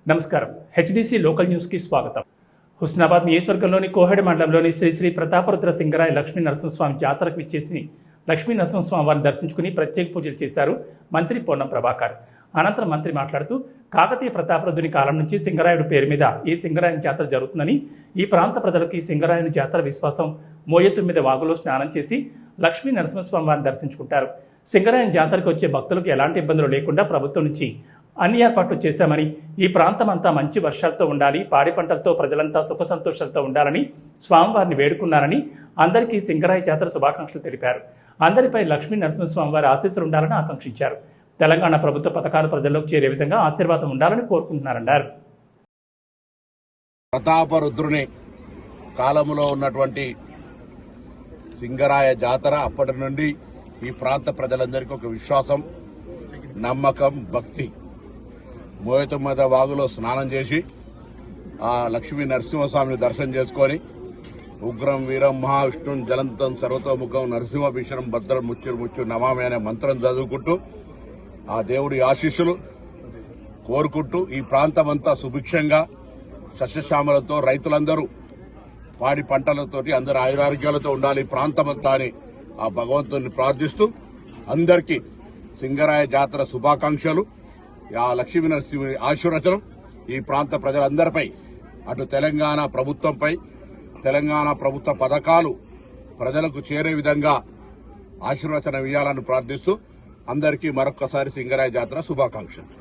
నమస్కారం. HDC local news కి స్వాగతం. హుస్నాబాద్ నియోజకవర్గంలోని కోహెడ మండలంలోని శ్రీ శ్రీ ప్రతాపరుద్ర సింగరాయ లక్ష్మీ నరసింహస్వామి జాతరకు విచ్చేసి లక్ష్మీ నరసింహస్వామి వారిని దర్శించుకుని ప్రత్యేక పూజలు చేశారు మంత్రి పొన్నం ప్రభాకర్. అనంతరం మంత్రి మాట్లాడుతూ కాకతీయ ప్రతాపరుద్రుని కాలం నుంచి సింగరాయుడు పేరు మీద ఈ సింగరాయన జాతర జరుగుతుందని, ఈ ప్రాంత ప్రజలకు ఈ సింగరాయన జాతర విశ్వాసం. మోయెత్తు మీద వాగులో స్నానం చేసి లక్ష్మీ నరసింహస్వామి వారిని దర్శించుకుంటారు. సింగరాయన జాతరకు వచ్చే భక్తులకు ఎలాంటి ఇబ్బందులు లేకుండా ప్రభుత్వం నుంచి అన్ని ఏర్పాట్లు చేశామని, ఈ ప్రాంతం అంతా మంచి వర్షాలతో ఉండాలి, పాడి పంటలతో ప్రజలంతా సుఖ సంతోషాలతో ఉండాలని స్వామివారిని వేడుకున్నారని, అందరికీ సింగరాయ జాతర శుభాకాంక్షలు తెలిపారు. అందరిపై లక్ష్మీ నరసింహస్వామి వారి ఆశీస్సులు ఉండాలని ఆకాంక్షించారు. తెలంగాణ ప్రభుత్వ పథకాలు ప్రజల్లోకి చేరే విధంగా ఆశీర్వాదం ఉండాలని కోరుకుంటున్నారన్నారు. ప్రతాపరుద్రుని కాలంలో ఉన్నటువంటి సింగరాయ జాతర అప్పటి నుండి ఈ ప్రాంత ప్రజలందరికీ ఒక విశ్వాసం, నమ్మకం, భక్తి. మోయెత్తు మీద వాగులో స్నానం చేసి ఆ లక్ష్మీ నరసింహస్వామిని దర్శనం చేసుకొని ఉగ్రం వీరం మహావిష్ణుం జలంతం సర్వతోముఖం నరసింహ భీషణం భద్రం ముచ్చు ముచ్చు నమామి అనే మంత్రం చదువుకుంటూ ఆ దేవుడి ఆశీస్సులు కోరుకుంటూ ఈ ప్రాంతం అంతా సుభిక్షంగా సస్యశ్యామలతో రైతులందరూ పాడి పంటలతోటి అందరూ ఆయురారోగ్యాలతో ఉండాలి ఈ ప్రాంతం అంతా అని ఆ భగవంతుని ప్రార్థిస్తూ అందరికీ సింగరాయ జాతర శుభాకాంక్షలు. ఆ లక్ష్మీ నరసింహ ఆశీర్వచనం ఈ ప్రాంత ప్రజలందరిపై, అటు తెలంగాణ ప్రభుత్వంపై, తెలంగాణ ప్రభుత్వ పథకాలు ప్రజలకు చేరే విధంగా ఆశీర్వచనం ఇవ్వాలని ప్రార్థిస్తూ అందరికీ మరొక్కసారి సింగరాయ జాతర శుభాకాంక్షలు.